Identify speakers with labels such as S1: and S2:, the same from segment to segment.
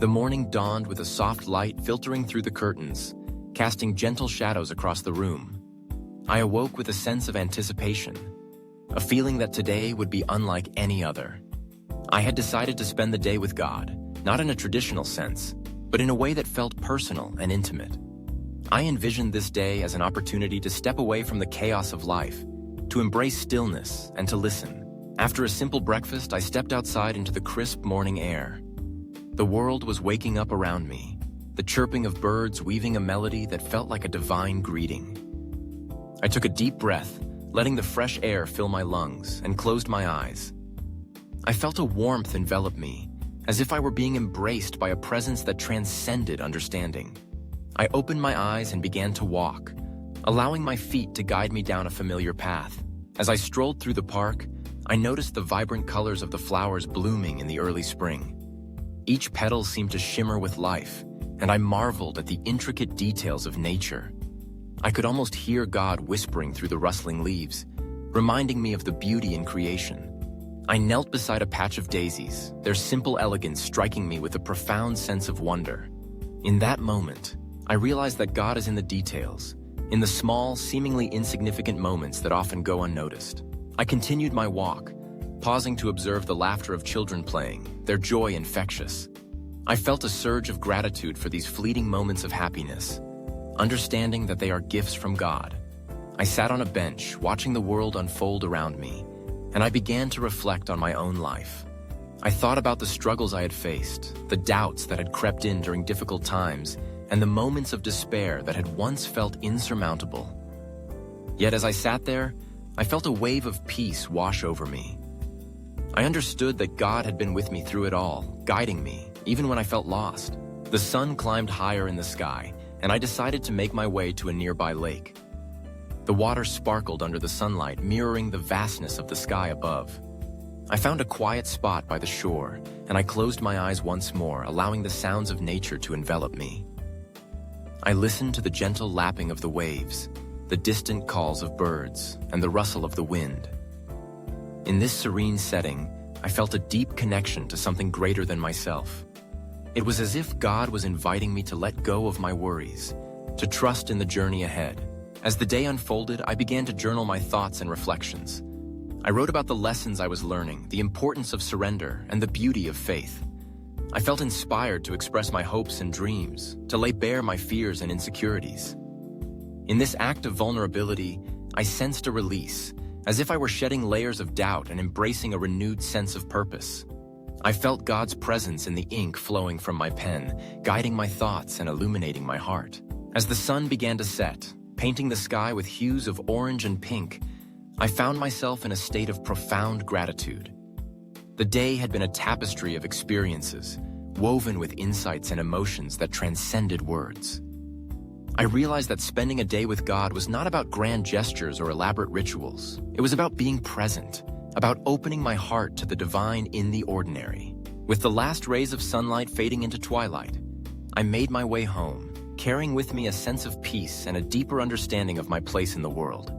S1: The morning dawned with a soft light filtering through the curtains, casting gentle shadows across the room. I awoke with a sense of anticipation, a feeling that today would be unlike any other. I had decided to spend the day with God, not in a traditional sense, but in a way that felt personal and intimate. I envisioned this day as an opportunity to step away from the chaos of life, to embrace stillness and to listen. After a simple breakfast, I stepped outside into the crisp morning air. The world was waking up around me, the chirping of birds weaving a melody that felt like a divine greeting. I took a deep breath, letting the fresh air fill my lungs, and closed my eyes. I felt a warmth envelop me, as if I were being embraced by a presence that transcended understanding. I opened my eyes and began to walk, allowing my feet to guide me down a familiar path. As I strolled through the park, I noticed the vibrant colors of the flowers blooming in the early spring. Each petal seemed to shimmer with life, and I marveled at the intricate details of nature. I could almost hear God whispering through the rustling leaves, reminding me of the beauty in creation. I knelt beside a patch of daisies, their simple elegance striking me with a profound sense of wonder. In that moment, I realized that God is in the details, in the small, seemingly insignificant moments that often go unnoticed. I continued my walk, pausing to observe the laughter of children playing, their joy infectious. I felt a surge of gratitude for these fleeting moments of happiness, understanding that they are gifts from God. I sat on a bench, watching the world unfold around me, and I began to reflect on my own life. I thought about the struggles I had faced, the doubts that had crept in during difficult times, and the moments of despair that had once felt insurmountable. Yet as I sat there, I felt a wave of peace wash over me. I understood that God had been with me through it all, guiding me, even when I felt lost. The sun climbed higher in the sky, and I decided to make my way to a nearby lake. The water sparkled under the sunlight, mirroring the vastness of the sky above. I found a quiet spot by the shore, and I closed my eyes once more, allowing the sounds of nature to envelop me. I listened to the gentle lapping of the waves, the distant calls of birds, and the rustle of the wind. In this serene setting, I felt a deep connection to something greater than myself. It was as if God was inviting me to let go of my worries, to trust in the journey ahead. As the day unfolded, I began to journal my thoughts and reflections. I wrote about the lessons I was learning, the importance of surrender, and the beauty of faith. I felt inspired to express my hopes and dreams, to lay bare my fears and insecurities. In this act of vulnerability, I sensed a release, as if I were shedding layers of doubt and embracing a renewed sense of purpose. I felt God's presence in the ink flowing from my pen, guiding my thoughts and illuminating my heart. As the sun began to set, painting the sky with hues of orange and pink, I found myself in a state of profound gratitude. The day had been a tapestry of experiences, woven with insights and emotions that transcended words. I realized that spending a day with God was not about grand gestures or elaborate rituals. It was about being present, about opening my heart to the divine in the ordinary. With the last rays of sunlight fading into twilight, I made my way home, carrying with me a sense of peace and a deeper understanding of my place in the world.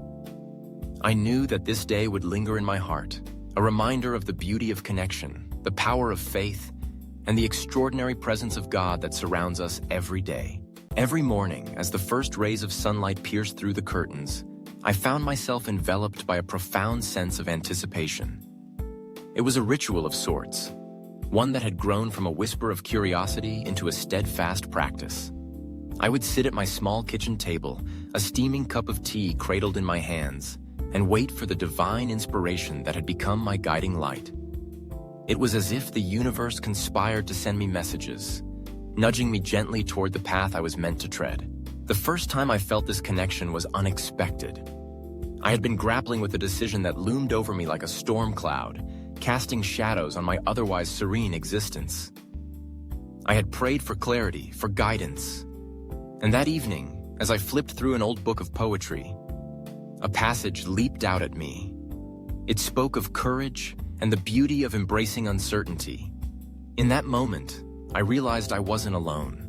S1: I knew that this day would linger in my heart, a reminder of the beauty of connection, the power of faith, and the extraordinary presence of God that surrounds us every day. Every morning, as the first rays of sunlight pierced through the curtains, I found myself enveloped by a profound sense of anticipation. It was a ritual of sorts, one that had grown from a whisper of curiosity into a steadfast practice. I would sit at my small kitchen table, a steaming cup of tea cradled in my hands, and wait for the divine inspiration that had become my guiding light. It was as if the universe conspired to send me messages, nudging me gently toward the path I was meant to tread. The first time I felt this connection was unexpected. I had been grappling with a decision that loomed over me like a storm cloud, casting shadows on my otherwise serene existence. I had prayed for clarity, for guidance. And that evening, as I flipped through an old book of poetry, a passage leaped out at me. It spoke of courage and the beauty of embracing uncertainty. In that moment, I realized I wasn't alone.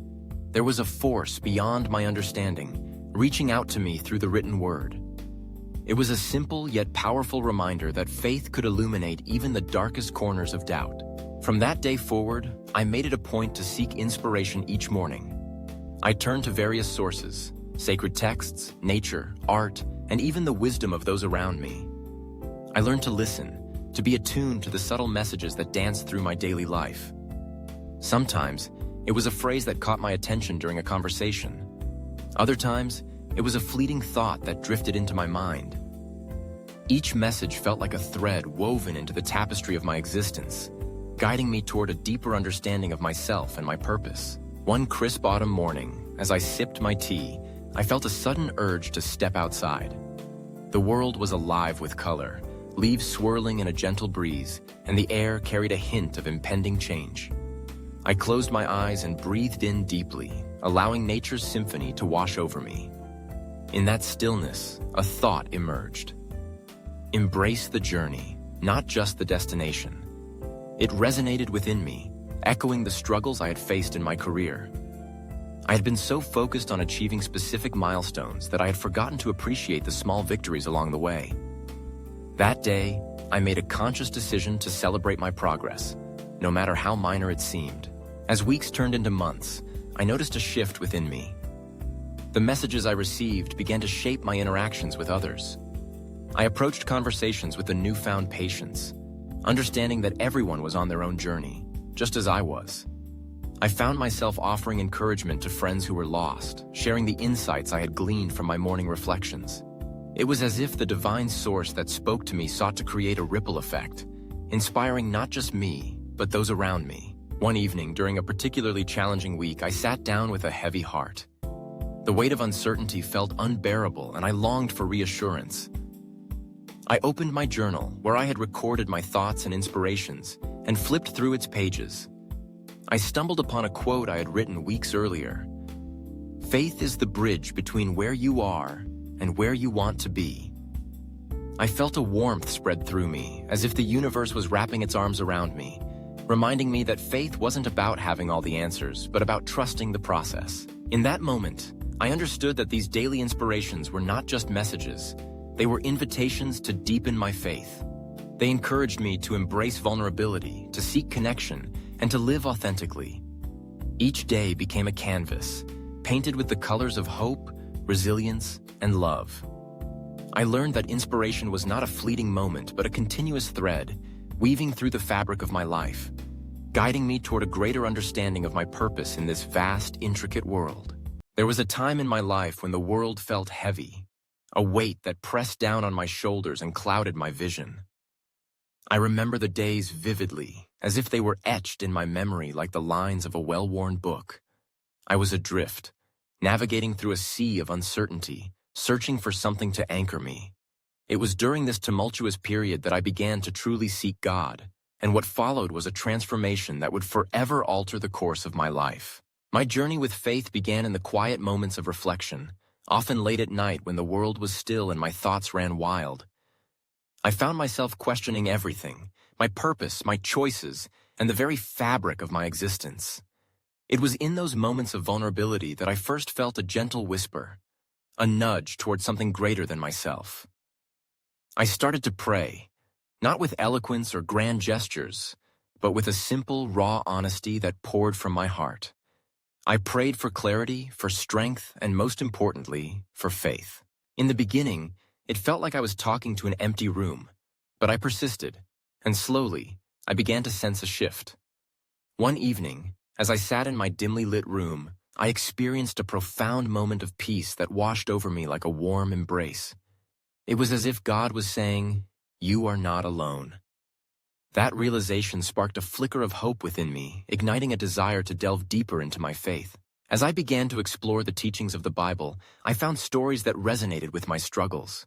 S1: There was a force beyond my understanding, reaching out to me through the written word. It was a simple yet powerful reminder that faith could illuminate even the darkest corners of doubt. From that day forward, I made it a point to seek inspiration each morning. I turned to various sources, sacred texts, nature, art, and even the wisdom of those around me. I learned to listen, to be attuned to the subtle messages that danced through my daily life. Sometimes, it was a phrase that caught my attention during a conversation. Other times, it was a fleeting thought that drifted into my mind. Each message felt like a thread woven into the tapestry of my existence, guiding me toward a deeper understanding of myself and my purpose. One crisp autumn morning, as I sipped my tea, I felt a sudden urge to step outside. The world was alive with color, leaves swirling in a gentle breeze, and the air carried a hint of impending change. I closed my eyes and breathed in deeply, allowing nature's symphony to wash over me. In that stillness, a thought emerged. Embrace the journey, not just the destination. It resonated within me, echoing the struggles I had faced in my career. I had been so focused on achieving specific milestones that I had forgotten to appreciate the small victories along the way. That day, I made a conscious decision to celebrate my progress, no matter how minor it seemed. As weeks turned into months, I noticed a shift within me. The messages I received began to shape my interactions with others. I approached conversations with a newfound patience, understanding that everyone was on their own journey, just as I was. I found myself offering encouragement to friends who were lost, sharing the insights I had gleaned from my morning reflections. It was as if the divine source that spoke to me sought to create a ripple effect, inspiring not just me, but those around me. One evening, during a particularly challenging week, I sat down with a heavy heart. The weight of uncertainty felt unbearable, and I longed for reassurance. I opened my journal, where I had recorded my thoughts and inspirations, and flipped through its pages. I stumbled upon a quote I had written weeks earlier. "Faith is the bridge between where you are and where you want to be." I felt a warmth spread through me, as if the universe was wrapping its arms around me, reminding me that faith wasn't about having all the answers, but about trusting the process. In that moment, I understood that these daily inspirations were not just messages. They were invitations to deepen my faith. They encouraged me to embrace vulnerability, to seek connection, and to live authentically. Each day became a canvas, painted with the colors of hope, resilience, and love. I learned that inspiration was not a fleeting moment, but a continuous thread, weaving through the fabric of my life, guiding me toward a greater understanding of my purpose in this vast, intricate world. There was a time in my life when the world felt heavy, a weight that pressed down on my shoulders and clouded my vision. I remember the days vividly, as if they were etched in my memory like the lines of a well-worn book. I was adrift, navigating through a sea of uncertainty, searching for something to anchor me. It was during this tumultuous period that I began to truly seek God, and what followed was a transformation that would forever alter the course of my life. My journey with faith began in the quiet moments of reflection, often late at night when the world was still and my thoughts ran wild. I found myself questioning everything, my purpose, my choices, and the very fabric of my existence. It was in those moments of vulnerability that I first felt a gentle whisper, a nudge toward something greater than myself. I started to pray, not with eloquence or grand gestures, but with a simple, raw honesty that poured from my heart. I prayed for clarity, for strength, and most importantly, for faith. In the beginning, it felt like I was talking to an empty room, but I persisted, and slowly, I began to sense a shift. One evening, as I sat in my dimly lit room, I experienced a profound moment of peace that washed over me like a warm embrace. It was as if God was saying, "You are not alone." That realization sparked a flicker of hope within me, igniting a desire to delve deeper into my faith. As I began to explore the teachings of the Bible, I found stories that resonated with my struggles.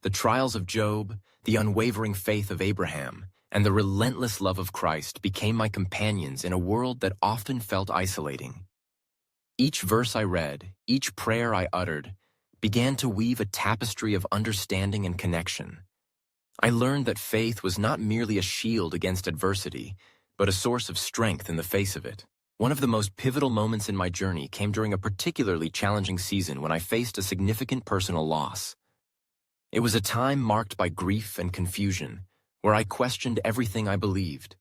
S1: The trials of Job, the unwavering faith of Abraham, and the relentless love of Christ became my companions in a world that often felt isolating. Each verse I read, each prayer I uttered, began to weave a tapestry of understanding and connection. I learned that faith was not merely a shield against adversity, but a source of strength in the face of it. One of the most pivotal moments in my journey came during a particularly challenging season when I faced a significant personal loss. It was a time marked by grief and confusion, where I questioned everything I believed.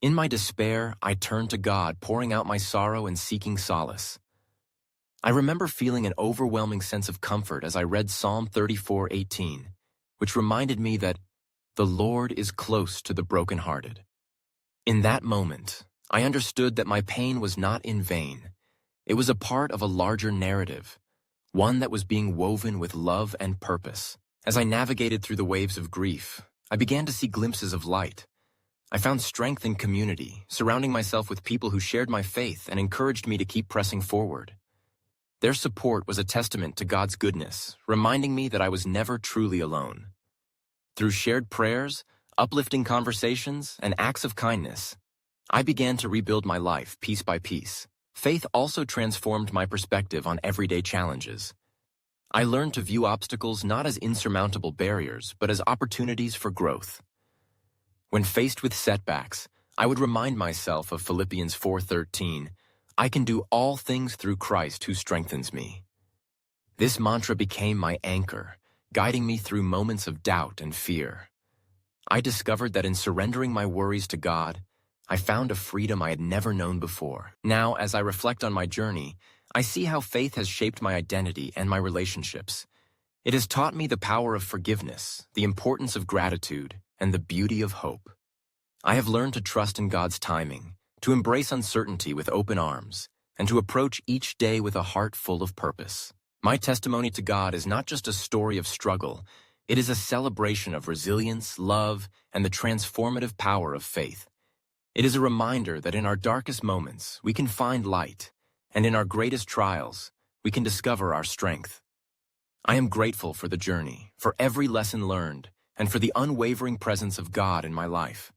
S1: In my despair, I turned to God, pouring out my sorrow and seeking solace. I remember feeling an overwhelming sense of comfort as I read Psalm 34:18, which reminded me that the Lord is close to the brokenhearted. In that moment, I understood that my pain was not in vain. It was a part of a larger narrative, one that was being woven with love and purpose. As I navigated through the waves of grief, I began to see glimpses of light. I found strength in community, surrounding myself with people who shared my faith and encouraged me to keep pressing forward. Their support was a testament to God's goodness, reminding me that I was never truly alone. Through shared prayers, uplifting conversations, and acts of kindness, I began to rebuild my life piece by piece. Faith also transformed my perspective on everyday challenges. I learned to view obstacles not as insurmountable barriers, but as opportunities for growth. When faced with setbacks, I would remind myself of Philippians 4:13, I can do all things through Christ who strengthens me. This mantra became my anchor, guiding me through moments of doubt and fear. I discovered that in surrendering my worries to God, I found a freedom I had never known before. Now, as I reflect on my journey, I see how faith has shaped my identity and my relationships. It has taught me the power of forgiveness, the importance of gratitude, and the beauty of hope. I have learned to trust in God's timing, to embrace uncertainty with open arms, and to approach each day with a heart full of purpose. My testimony to God is not just a story of struggle, it is a celebration of resilience, love, and the transformative power of faith. It is a reminder that in our darkest moments, we can find light, and in our greatest trials, we can discover our strength. I am grateful for the journey, for every lesson learned, and for the unwavering presence of God in my life.